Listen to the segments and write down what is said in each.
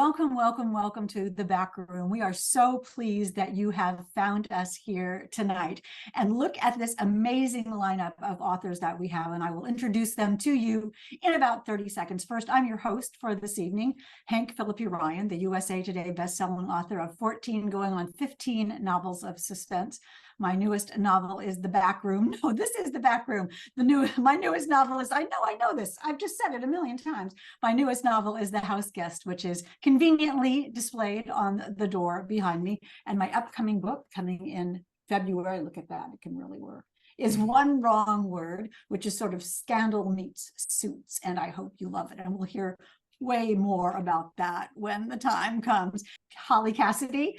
welcome, welcome, welcome to the back room. We are so pleased that you have found us here tonight. And look at this amazing lineup of authors that we have, and I will introduce them to you in about 30 seconds. First, I'm your host for this evening, Hank Philippi Ryan, the USA Today bestselling author of 14 going on 15 novels of suspense. My newest novel is The Back Room. No, this is The Back Room. My newest novel is, I know this. I've just said it a million times. My newest novel is The House Guest, which is conveniently displayed on the door behind me. And my upcoming book coming in February, look at that, it can really work, is One Wrong Word, which is sort of scandal meets Suits. And I hope you love it. And we'll hear way more about that when the time comes. Holly Cassidy,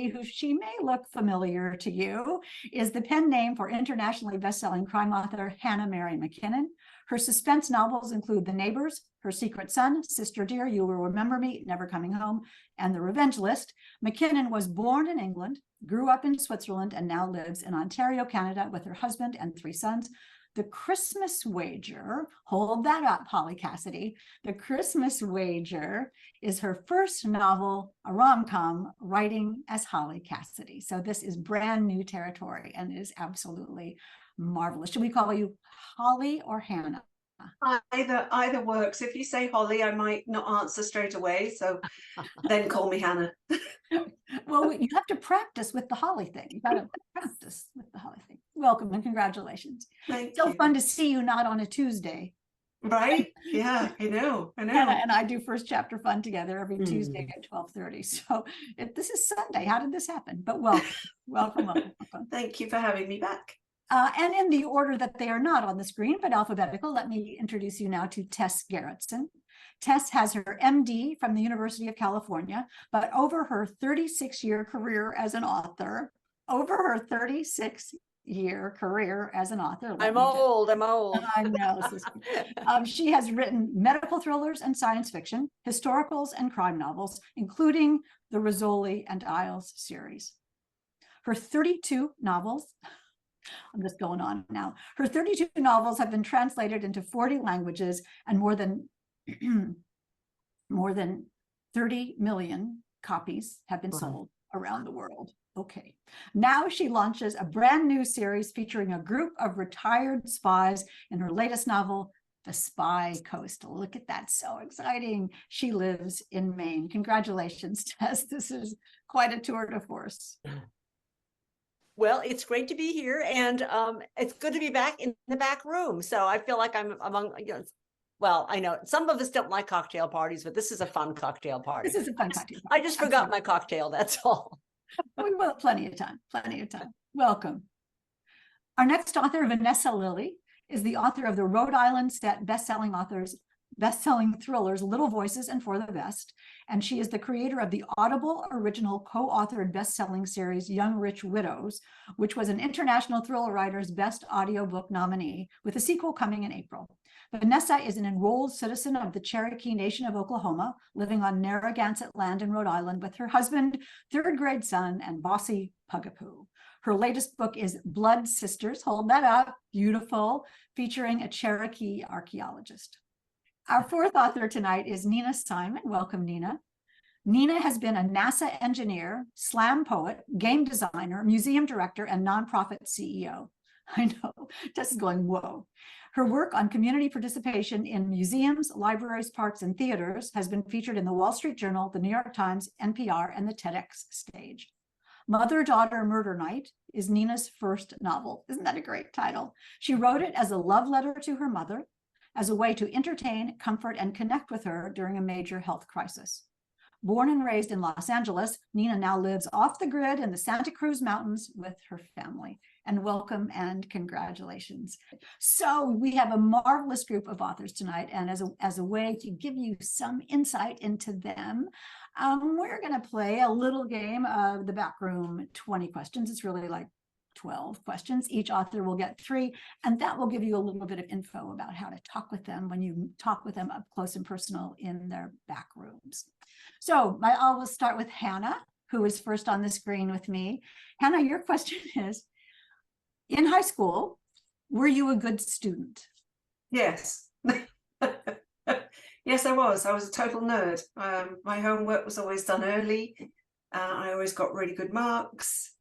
who she may look familiar to you, is the pen name for internationally best-selling crime author Hannah Mary McKinnon. Her suspense novels include The Neighbors, Her Secret Son, Sister Dear, You Will Remember Me, Never Coming Home, and The Revenge List. McKinnon was born in England, grew up in Switzerland, and now lives in Ontario, Canada, with her husband and 3 sons. The Christmas Wager, hold that up, Holly Cassidy. The Christmas Wager is her first novel, a rom-com, writing as Holly Cassidy. So this is brand new territory and it is absolutely marvelous. Should we call you Holly or Hannah? Either works. If you say Holly, I might not answer straight away. So then call me Hannah. Well, you have to practice with the Holly thing. You got to practice with the Holly thing. Welcome and congratulations. Thank so you. Fun to see you not on a Tuesday. Right? Yeah, I know. Hannah and I do First Chapter Fun together every Tuesday at 12:30. So this is Sunday. How did this happen? But welcome. Thank you for having me back. And in the order that they are not on the screen, but alphabetical, let me introduce you now to Tess Gerritsen. Tess has her MD from the University of California, but over her 36-year career as an author, I'm old. I know. She has written medical thrillers and science fiction, historicals and crime novels, including the Rizzoli and Isles series. Her 32 novels, I'm just going on now. Her 32 novels have been translated into 40 languages and more than 30 million copies have been sold around the world. Okay. Now she launches a brand new series featuring a group of retired spies in her latest novel, The Spy Coast. Look at that. So exciting. She lives in Maine. Congratulations, Tess. This is quite a tour de force. Well, it's great to be here, and it's good to be back in the back room. So I feel like I'm among, well, I know some of us don't like cocktail parties, but this is a fun cocktail party. This is a fun cocktail party. I just forgot my cocktail, that's all. We will have plenty of time. Welcome. Our next author, Vanessa Lillie, is the author of the Rhode Island set best-selling thrillers, Little Voices and For the Best. And she is the creator of the Audible original co-authored best-selling series, Young Rich Widows, which was an International Thriller Writers' Best Audiobook nominee, with a sequel coming in April. Vanessa is an enrolled citizen of the Cherokee Nation of Oklahoma, living on Narragansett land in Rhode Island with her husband, 3rd grade son, and bossy Pugapoo. Her latest book is Blood Sisters, hold that up, beautiful, featuring a Cherokee archaeologist. Our 4th author tonight is Nina Simon. Welcome, Nina. Nina has been a NASA engineer, slam poet, game designer, museum director, and nonprofit CEO. I know, Tess is going, whoa. Her work on community participation in museums, libraries, parks, and theaters has been featured in the Wall Street Journal, the New York Times, NPR, and the TEDx stage. Mother-Daughter Murder Night is Nina's first novel. Isn't that a great title? She wrote it as a love letter to her mother, as a way to entertain, comfort, and connect with her during a major health crisis. Born and raised in Los Angeles, Nina now lives off the grid in the Santa Cruz Mountains with her family. And welcome and congratulations. So we have a marvelous group of authors tonight, and as a way to give you some insight into them, we're going to play a little game of the backroom 20 questions. It's really like 12 questions. Each author will get 3, and that will give you a little bit of info about how to talk with them when you talk with them up close and personal in their back rooms. So I will start with Hannah, who is first on the screen with me. Hannah, your question is, in high school, were you a good student? Yes. Yes, I was. I was a total nerd. My homework was always done early. I always got really good marks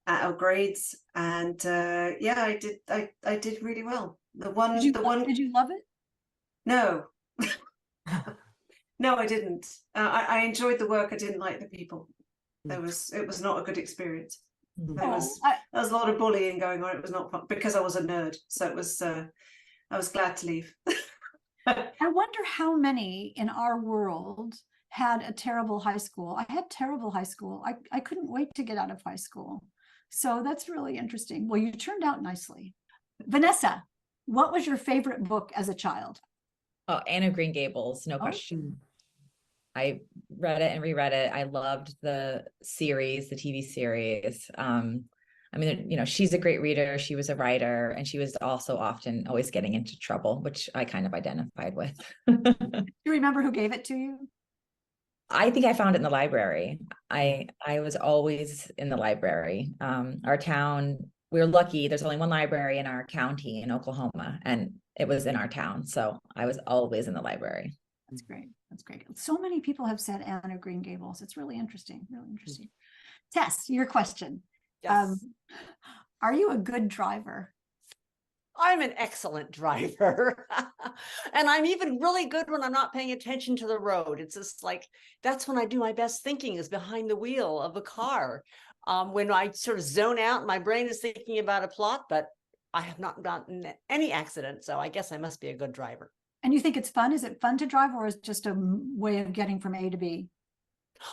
at our grades, and yeah, I did. I did really well. Did you love it? No, no, I didn't. I enjoyed the work. I didn't like the people. It was not a good experience. There was a lot of bullying going on. It was not fun because I was a nerd. So it was. I was glad to leave. I wonder how many in our world had a terrible high school. I had terrible high school. I couldn't wait to get out of high school. So that's really interesting. Well, you turned out nicely. Vanessa, what was your favorite book as a child? Oh, Anne of Green Gables, no question. I read it and reread it. I loved the series, the TV series. I mean, you know, she's a great reader. She was a writer, and she was also often always getting into trouble, which I kind of identified with. Do you remember who gave it to you? I think I found it in the library. I was always in the library. Our town, we were lucky. There's only one library in our county in Oklahoma, and it was in our town. So I was always in the library. That's great. That's great. So many people have said Anne of Green Gables. It's really interesting. Really interesting. Tess, your question. Yes. Are you a good driver? I'm an excellent driver. And I'm even really good when I'm not paying attention to the road. It's just like, that's when I do my best thinking, is behind the wheel of a car. When I sort of zone out, my brain is thinking about a plot, but I have not gotten any accident. So I guess I must be a good driver. And you think it's fun? Is it fun to drive, or is it just a way of getting from A to B?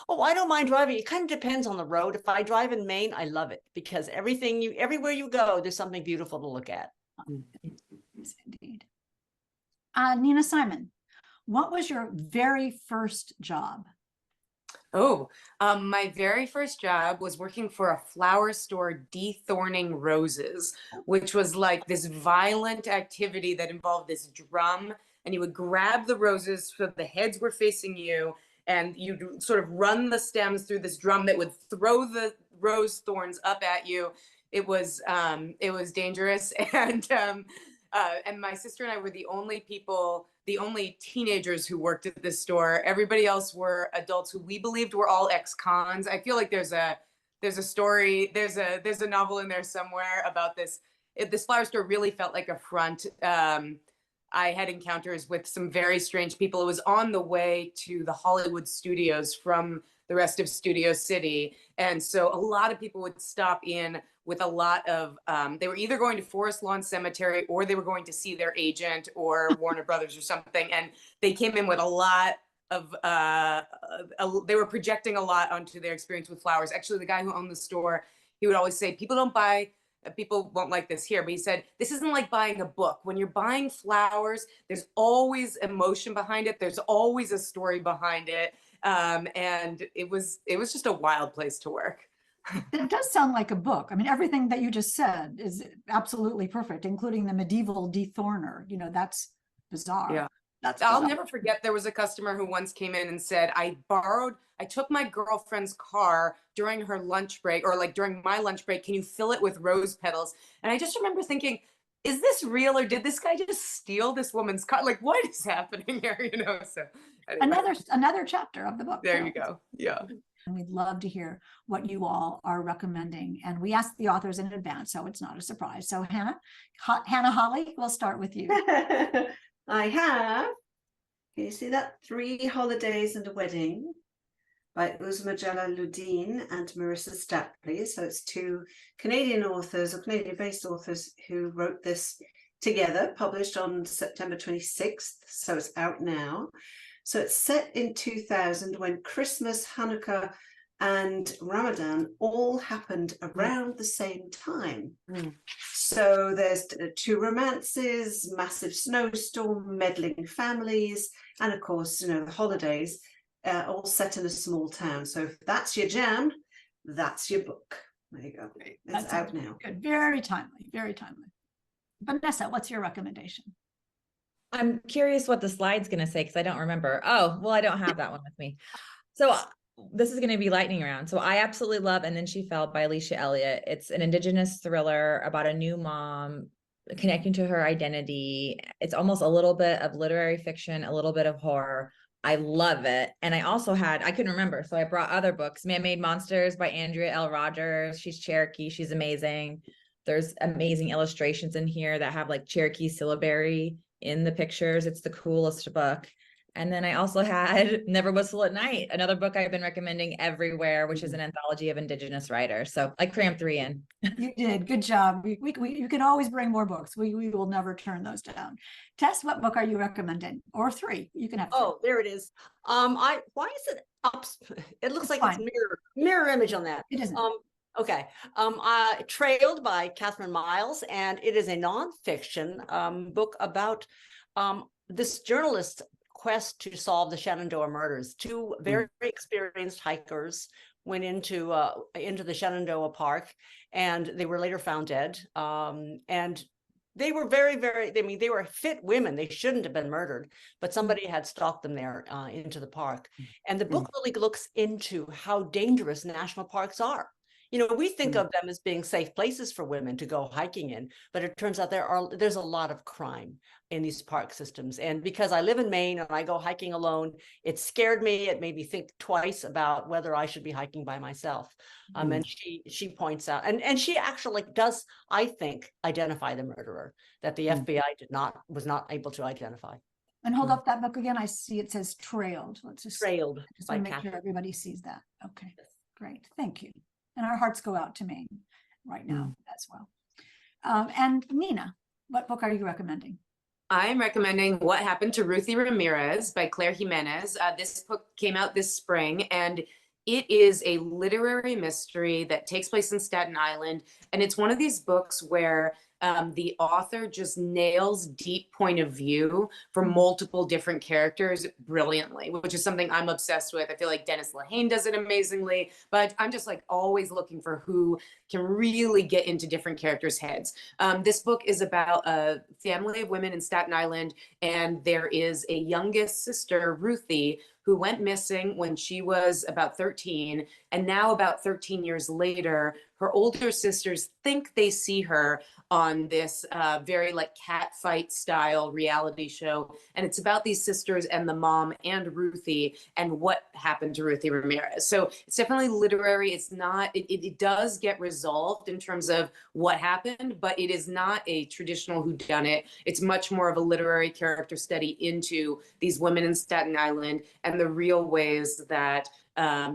Oh, I don't mind driving. It kind of depends on the road. If I drive in Maine, I love it because everywhere you go, there's something beautiful to look at. Yes, indeed. Nina Simon, what was your very first job? Oh, my very first job was working for a flower store dethorning roses, which was like this violent activity that involved this drum, and you would grab the roses so the heads were facing you, and you'd sort of run the stems through this drum that would throw the rose thorns up at you. It was dangerous, and my sister and I were the only teenagers who worked at this store. Everybody else were adults who we believed were all ex-cons. I feel like there's a story, there's a novel in there somewhere about this. This flower store really felt like a front. I had encounters with some very strange people. It was on the way to the Hollywood studios from the rest of Studio City. And so a lot of people would stop in with a lot of, they were either going to Forest Lawn Cemetery, or they were going to see their agent or Warner Brothers or something. And they came in with a lot of, they were projecting a lot onto their experience with flowers. Actually, the guy who owned the store, he would always say, people won't like this here, but he said, this isn't like buying a book. When you're buying flowers, there's always emotion behind it. There's always a story behind it. And it was just a wild place to work. It does sound like a book. I mean, everything that you just said is absolutely perfect, including the medieval dethorner. You know, that's bizarre. Yeah. That's I'll bizarre. never forget, there was a customer who once came in and said, I took my girlfriend's car during her lunch break, or like during my lunch break, can you fill it with rose petals? And I just remember thinking, is this real, or did this guy just steal this woman's car? Like, what is happening here? You know, so anyway. Another chapter of the book. There you go. Yeah. And we'd love to hear what you all are recommending. And we asked the authors in advance, so it's not a surprise. So Hannah Holly, we'll start with you. I have, can you see that? 3 Holidays and a Wedding by Uzma Jalaluddin and Marissa Stapley. So it's 2 Canadian authors, or Canadian-based authors, who wrote this together, published on September 26th. So it's out now. So it's set in 2000, when Christmas, Hanukkah, and Ramadan all happened around the same time. So there's 2 romances, massive snowstorm, meddling families, and of course, you know, the holidays, all set in a small town. So if that's your jam, that's your book. There you go. It's out now. Good. Very timely. Very timely. Vanessa, what's your recommendation? I'm curious what the slide's going to say, because I don't remember. Oh, well, I don't have that one with me. So this is going to be lightning round. So I absolutely love And Then She Fell by Alicia Elliott. It's an Indigenous thriller about a new mom. connecting to her identity. It's almost a little bit of literary fiction, a little bit of horror. I love it. And I also I couldn't remember, so I brought other books. Man-Made Monsters by Andrea L. Rogers. She's Cherokee. She's amazing. There's amazing illustrations in here that have like Cherokee syllabary in the pictures. It's the coolest book. And then I also had Never Whistle at Night, another book I've been recommending everywhere, which is an anthology of Indigenous writers. So I crammed 3 in. You did. Good job. You can always bring more books. We will never turn those down. Tess, what book are you recommending? Or 3? You can have 3. Oh, there it is. Why is it up? It looks like it's mirror image on that. It isn't. Okay. Trailed by Catherine Miles, and it is a nonfiction book about this journalist's quest to solve the Shenandoah murders. 2 very experienced hikers went into the Shenandoah Park, and they were later found dead. And they were they were fit women. They shouldn't have been murdered, but somebody had stalked them there into the park. And the book really looks into how dangerous national parks are. You know, we think of them as being safe places for women to go hiking in, but it turns out there's a lot of crime in these park systems. And because I live in Maine and I go hiking alone, it scared me. It made me think twice about whether I should be hiking by myself. And she points out, and she actually does, I think, identify the murderer that the FBI was not able to identify. And hold up that book again. I see it says Trailed. Let's just Trailed. Just want to make sure everybody sees that. Okay, great. Thank you. And our hearts go out to Maine right now as well. And Nina, what book are you recommending? I'm recommending What Happened to Ruthie Ramirez by Claire Jimenez. This book came out this spring, and it is a literary mystery that takes place in Staten Island. And it's one of these books where the author just nails deep point of view for multiple different characters brilliantly, which is something I'm obsessed with. I feel like Dennis Lehane does it amazingly, but I'm just like always looking for who can really get into different characters' heads. This book is about a family of women in Staten Island, and there is a youngest sister, Ruthie, who went missing when she was about 13. And now about 13 years later, her older sisters think they see her on this very like cat fight style reality show. And it's about these sisters and the mom and Ruthie and what happened to Ruthie Ramirez. So it's definitely literary. It's not, it does get resolved in terms of what happened, but it is not a traditional whodunit. It's much more of a literary character study into these women in Staten Island and the real ways that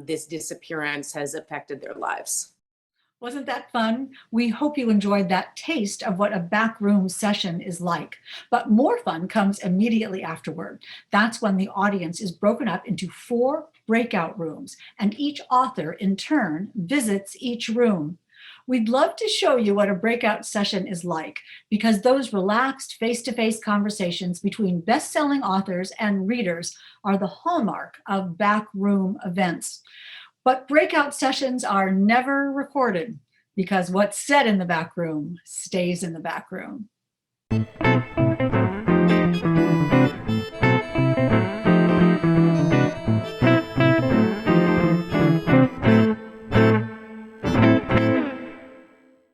this disappearance has affected their lives. Wasn't that fun? We hope you enjoyed that taste of what a backroom session is like. But more fun comes immediately afterward. That's when the audience is broken up into 4 breakout rooms, and each author in turn visits each room. We'd love to show you what a breakout session is like, because those relaxed face-to-face conversations between best-selling authors and readers are the hallmark of backroom events. But breakout sessions are never recorded, because what's said in the back room stays in the back room.